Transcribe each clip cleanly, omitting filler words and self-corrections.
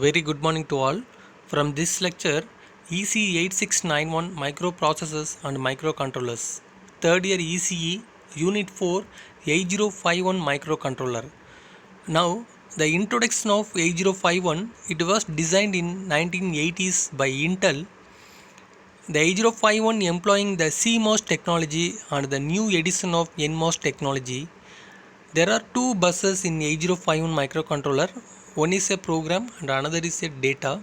Very good morning to all. From this lecture, EC8691 Microprocessors and Microcontrollers. Third year ECE, Unit 4, 8051 Microcontroller. Now, the introduction of 8051, it was designed in 1980s by Intel. The 8051 employing the CMOS technology and the new edition of NMOS technology. There are two buses in 8051 microcontroller. One is a program and another is a data.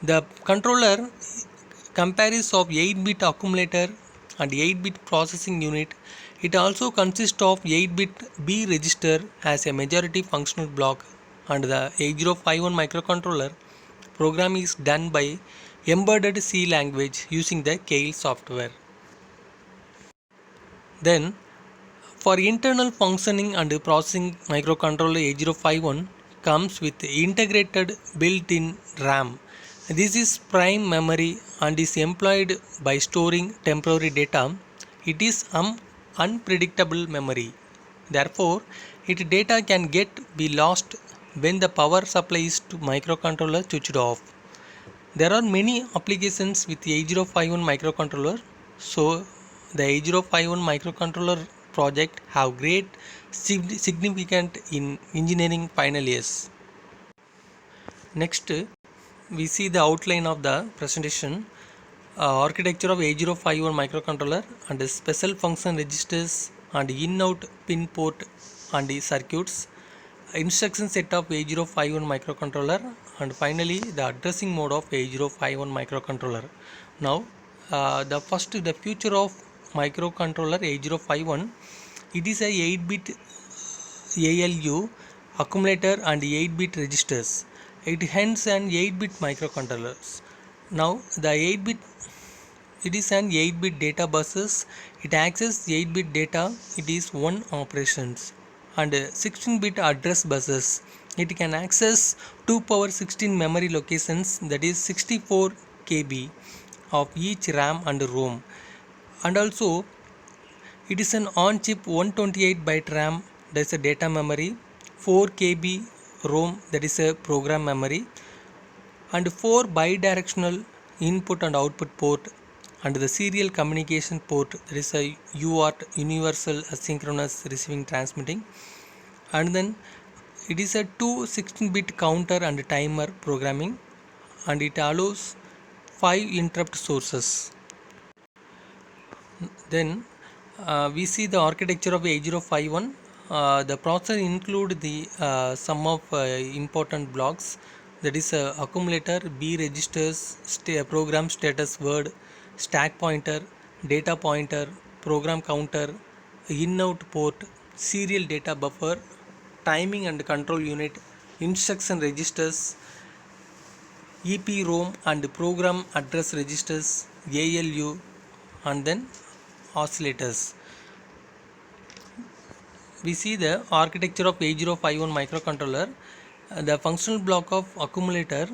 The controller comprises of 8-bit accumulator and 8-bit processing unit. It also consists of 8-bit B register as a majority functional block, and the 8051 microcontroller program is done by embedded C language using the Keil software. Then for internal functioning and processing, microcontroller 8051 comes with integrated built-in RAM. This is prime memory and is employed by storing temporary data. It is unpredictable memory. Therefore, its data can be lost when the power supply is to microcontroller switched off. There are many applications with 8051 microcontroller. So the 8051 microcontroller project have great significant in engineering final years. Next, we see the outline of the presentation. Architecture of 8051 microcontroller and special function registers and in-out pin port and circuits. Instruction set of 8051 microcontroller, and finally the addressing mode of 8051 microcontroller. Now the future of microcontroller 8051, it is a 8-bit ALU accumulator and 8-bit registers. It hence an 8-bit microcontrollers. Now the 8-bit, it is an 8-bit data buses. It accesses 8-bit data. It is one operations. And 16-bit address buses. It can access 2 power 16 memory locations, that is 64 KB of each RAM and ROM. And also it is an on-chip 128 byte RAM, that is a data memory, 4 KB ROM, that is a program memory, and 4 bidirectional input and output port, and the serial communication port, that is a UART, universal asynchronous receiving transmitting, and then it is a 16-bit counter and timer programming, and it allows 5 interrupt sources. Then we see the architecture of 8051. The processor include the some of important blocks, that is accumulator, B registers, program status word, stack pointer, data pointer, program counter, in-out port, serial data buffer, timing and control unit, instruction registers, EPROM and program address registers, ALU, and then oscillators. We see the architecture of 8051 microcontroller. The functional block of accumulator,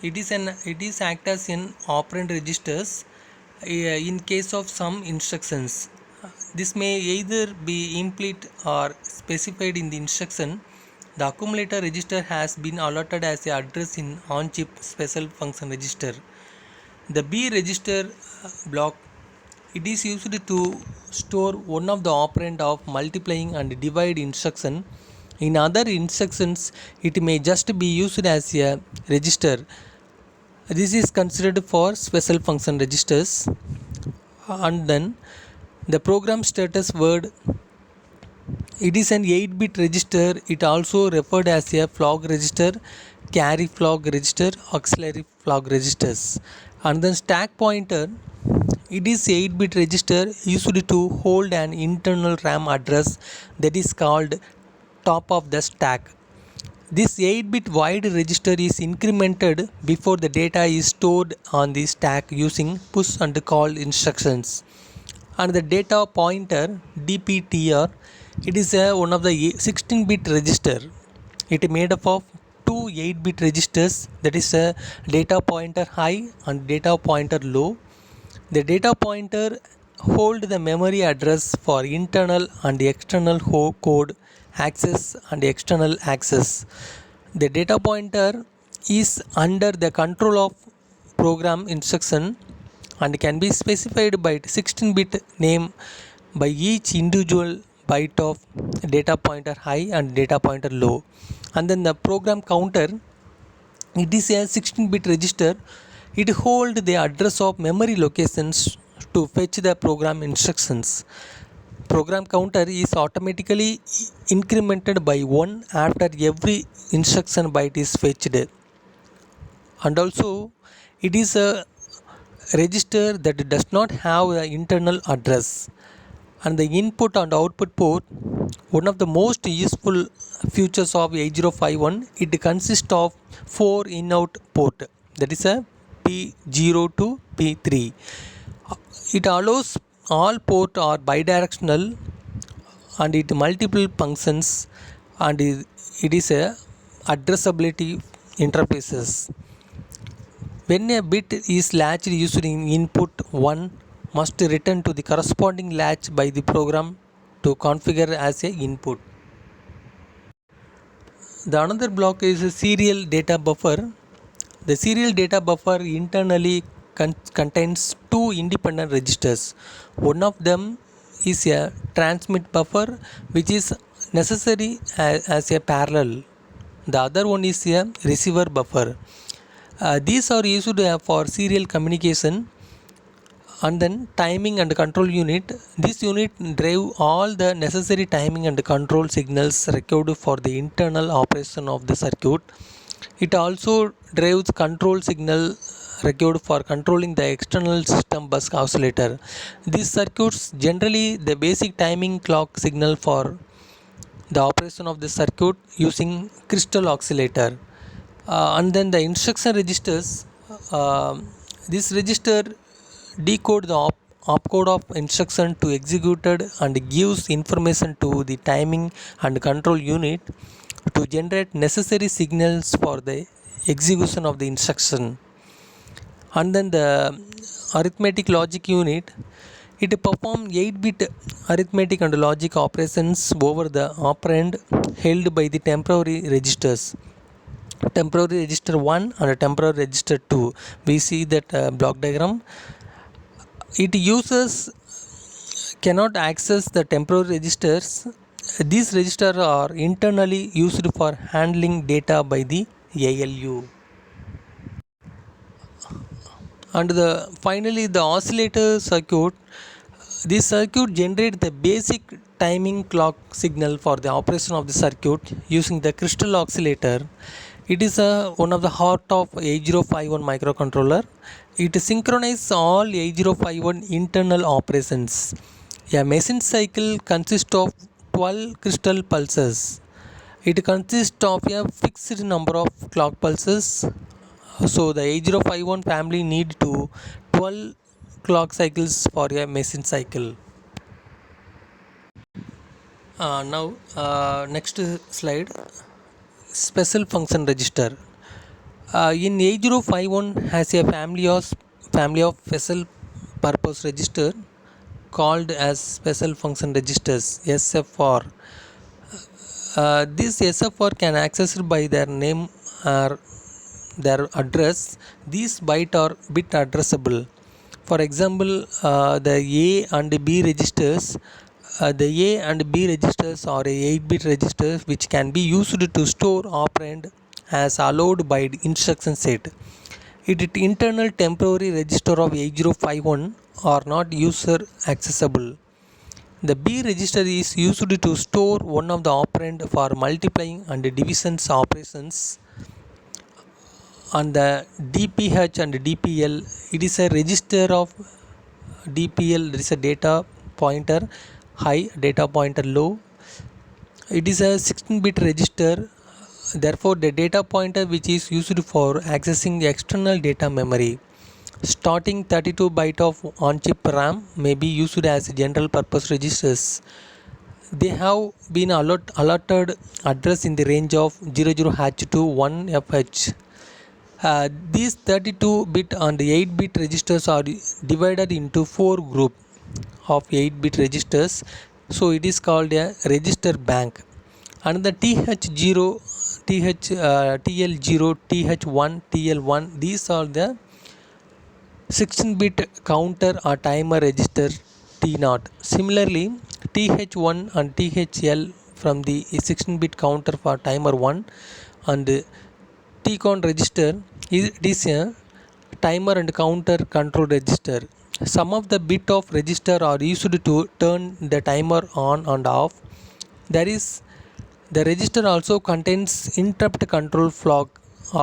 it is act as an operand registers in case of some instructions. This may either be implicit or specified in the instruction. The accumulator register has been allotted as an address in on-chip special function register. The B register block, it is used to store one of the operand of multiplying and divide instruction. In other instructions, it may just be used as a register. This is considered for special function registers. And then the program status word, it is an 8-bit register. It also referred as a flag register, carry flag register, auxiliary flag registers. And then stack pointer, it is 8-bit register used to hold an internal RAM address that is called top of the stack. This 8-bit wide register is incremented before the data is stored on the stack using push and call instructions. And the data pointer, DPTR, it is one of the 16-bit register. It is made up of two 8-bit registers, that is a data pointer high and data pointer low. The data pointer hold the memory address for internal and external code access and external access. The data pointer is under the control of program instruction and can be specified by 16-bit name by each individual byte of data pointer high and data pointer low. And then the program counter, it is a 16-bit register. It holds the address of memory locations to fetch the program instructions. Program counter is automatically incremented by 1 after every instruction byte is fetched. And also it is a register that does not have the internal address. And the input and output port, one of the most useful features of 8051, it consists of 4 in-out port, that is a P0 to P3. It allows all port are bidirectional and it multiple functions, and it is a addressability interfaces. When a bit is latched using input 1 must return to the corresponding latch by the program to configure as a input. The another block is a serial data buffer. The serial data buffer internally contains two independent registers. One of them is a transmit buffer which is necessary as a parallel. The other one is a receiver buffer. These are used for serial communication. And then timing and control unit. This unit drive all the necessary timing and control signals required for the internal operation of the circuit. It also drives control signal required for controlling the external system bus oscillator. These circuits generally the basic timing clock signal for the operation of the circuit using crystal oscillator. And then the instruction registers. This register decode the opcode of instruction to executed and gives information to the timing and control unit to generate necessary signals for the execution of the instruction. And then the arithmetic logic unit, it performs 8-bit arithmetic and logic operations over the operand held by the temporary registers. Temporary register 1 and temporary register 2. We see that block diagram. It users cannot access the temporary registers. These registers are internally used for handling data by the ALU. And finally the oscillator circuit. This circuit generates the basic timing clock signal for the operation of the circuit using the crystal oscillator. It is one of the heart of 8051 microcontroller. It synchronizes all 8051 internal operations. A machine cycle consists of 12 crystal pulses. It consists of a fixed number of clock pulses. So the 8051 family need to 12 clock cycles for a machine cycle. Now next slide, special function register. In 8051 has a family of special purpose register called as special function registers, SFR. This SFR can accessed by their name or their address. These bytes are bit addressable. For example, the A and B registers. The A and B registers are a 8-bit registers which can be used to store operand as allowed by the instruction set. It internal temporary register of 8051 are not user accessible. The B register is used to store one of the operand for multiplying and division operations. On the DPH and DPL, it is a register of DPL, there is a data pointer high, data pointer low. It is a 16-bit register. Therefore, the data pointer which is used for accessing the external data memory. Starting 32 byte of on-chip RAM may be used as general purpose registers. They have been allotted address in the range of 00H to 1FH. These 32-bit and 8-bit registers are divided into 4 groups of 8-bit registers. So it is called a register bank. And the TH0 TL0, TH1, TL1. These are the 16-bit counter or timer register T0. Similarly, TH1 and THL from the 16-bit counter for timer 1 and TCON register it is a timer and counter control register. Some of the bit of register are used to turn the timer on and off. There is the register also contains interrupt control flag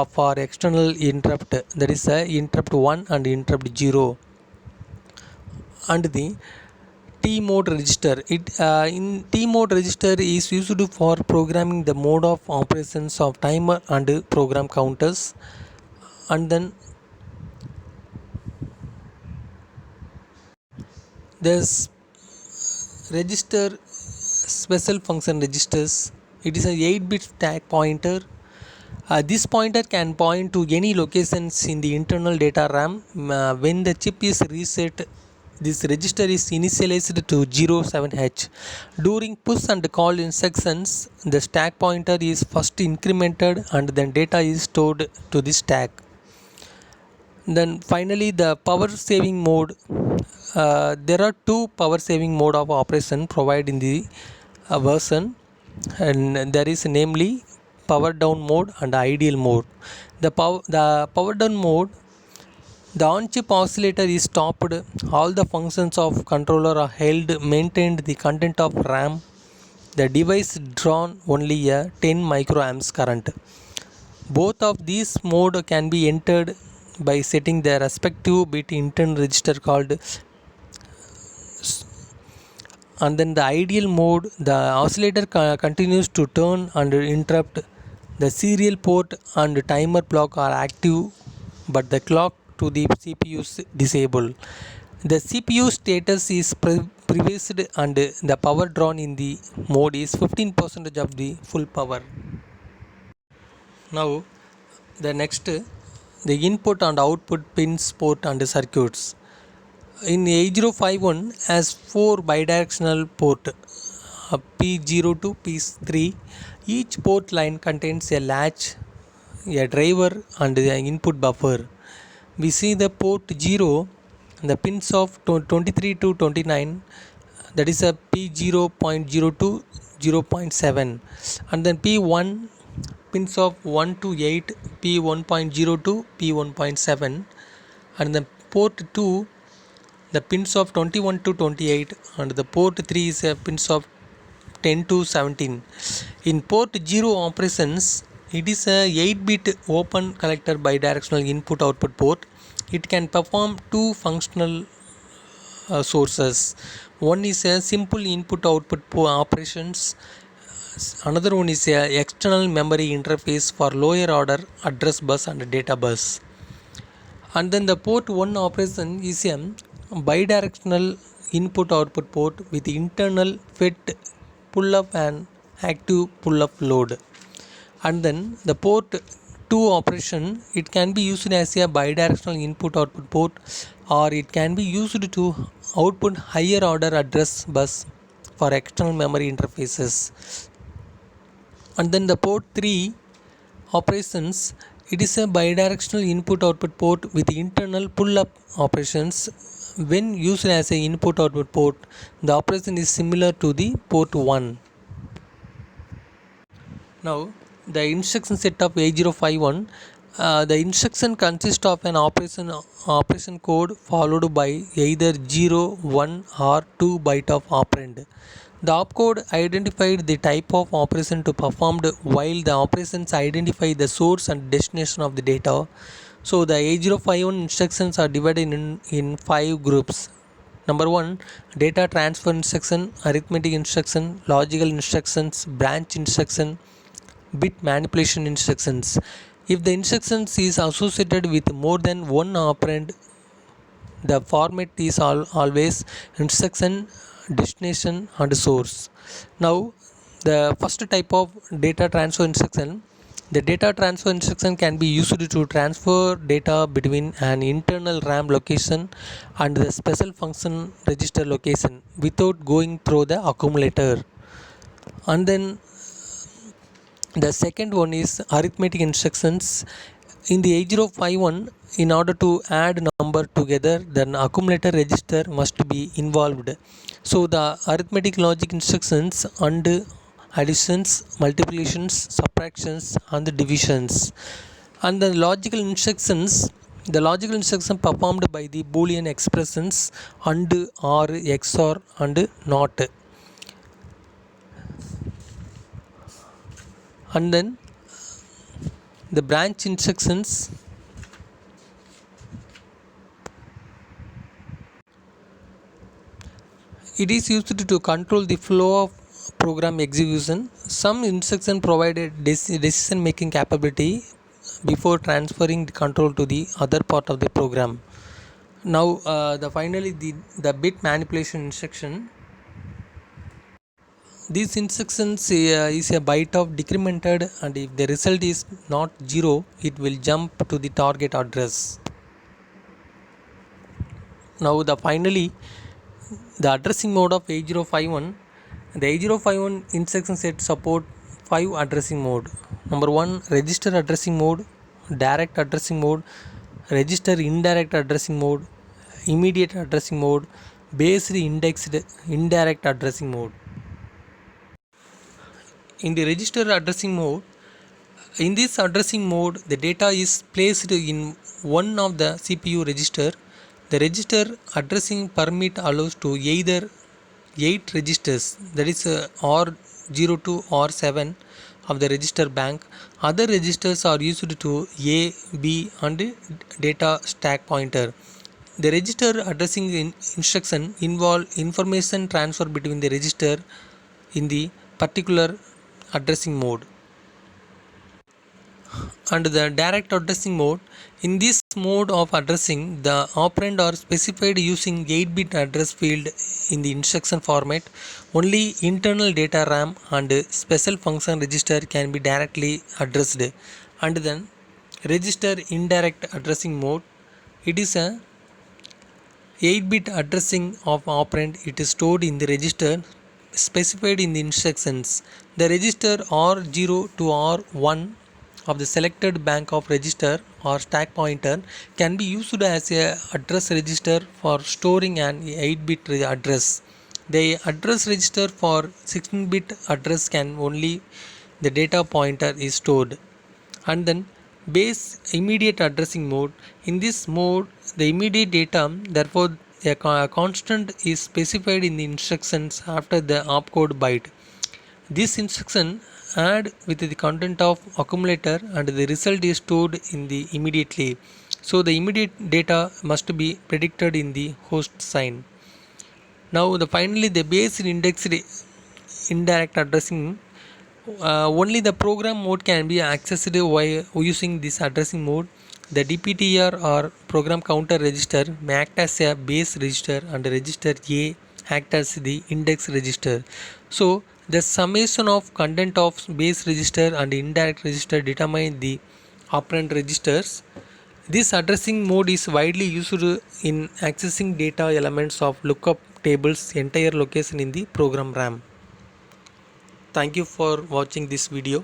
for external interrupt, that is interrupt 1 and interrupt 0, and the T mode register. In T mode register is used for programming the mode of operations of timer and program counters. And then there's register special function registers. It is a 8-bit stack pointer. This pointer can point to any locations in the internal data RAM. When the chip is reset, this register is initialized to 07H. During push and call instructions, the stack pointer is first incremented and then data is stored to the stack. Then finally the power saving mode. There are two power saving mode of operation provided in the version, and there is namely power down mode and ideal mode. The power down mode, the on-chip oscillator is stopped, all the functions of controller are held, maintained the content of RAM. The device drawn only a 10 microamps current. Both of these mode can be entered by setting the respective bit internal register called, and then the ideal mode, the oscillator continues to turn and interrupt. The serial port and timer block are active, but the clock to the CPU is disabled. The CPU status is previously and the power drawn in the mode is 15% of the full power. Now the next, the input and output pins, port and circuits. In 8051 has 4 bidirectional port, P0 to P3. Each port line contains a latch, a driver and an input buffer. We see the port 0, the pins of 23 to 29, that is a P0.0 to 0.7, and then P1 pins of 1 to 8, P1.0 to P1.7, and then port 2 the pins of 21 to 28, and the port 3 is a pins of 10 to 17. In port 0 operations, it is a 8-bit open collector bidirectional input output port. It can perform two functional sources. One is a simple input output operations. Another one is a external memory interface for lower order address bus and data bus. And then the port 1 operation is a bidirectional input output port with internal FET pull up and active pull up load. And then the port 2 operation, it can be used as a bidirectional input output port, or it can be used to output higher order address bus for external memory interfaces. And then the port 3 operations, it is a bidirectional input output port with internal pull up operations. When used as a input output port, the operation is similar to the port 1. Now the instruction set of 8051, the instruction consists of an operation code followed by either 0, 1 or 2 byte of operand. The opcode identified the type of operation to performed, while the operations identify the source and destination of the data. So the 8051 instructions are divided in 5 groups. Number 1, data transfer instruction, arithmetic instruction, logical instructions, branch instruction, bit manipulation instructions. If the instructions is associated with more than one operand, the format is always instruction, destination and source. Now the first type of data transfer instruction, the data transfer instruction can be used to transfer data between an internal RAM location and the special function register location without going through the accumulator. And then The second one is arithmetic instructions. In the 8051, in order to add number together, then accumulator register must be involved. So the arithmetic logic instructions and additions, multiplications, subtractions, and divisions. And the logical instruction performed by the Boolean expressions and, or, XOR, and not. And then the branch instructions. It is used to control the flow of program execution. Some instruction provided decision making capability before transferring the control to the other part of the program. Now the bit manipulation instruction. These instructions is a byte of decremented, and if the result is not 0, it will jump to the target address. Now the addressing mode of 8051. The 8051 instruction set support 5 addressing mode. Number 1, register addressing mode, direct addressing mode, register indirect addressing mode, immediate addressing mode, based indexed indirect addressing mode. In the register addressing mode, in this addressing mode, the data is placed in one of the CPU register. The register addressing permit allows to either 8 registers, that is R0 to R7 of the register bank. Other registers are used to A, B, and data stack pointer. The register addressing instruction involve information transfer between the register in the particular addressing mode. And the direct addressing mode. In this mode of addressing, the operand are specified using 8-bit address field in the instruction format. Only internal data RAM and special function register can be directly addressed. And then register indirect addressing mode. It is a 8-bit addressing of operand. It is stored in the register specified in the instructions. The register R0 to R1 of the selected bank of register or stack pointer can be used as a address register for storing an 8-bit address. The address register for 16-bit address can only the data pointer is stored. And then base immediate addressing mode. In this mode, the immediate data, therefore a constant is specified in the instructions after the opcode byte. This instruction add with the content of accumulator and the result is stored in the immediately. So the immediate data must be predicted in the host sign. Now finally the base indexed indirect addressing. Only the program mode can be accessed while using this addressing mode. The DPTR or program counter register may act as a base register and register A act as the index register. So the summation of content of base register and indirect register determine the operand registers. This addressing mode is widely used in accessing data elements of lookup tables entire location in the program RAM. Thank you for watching this video.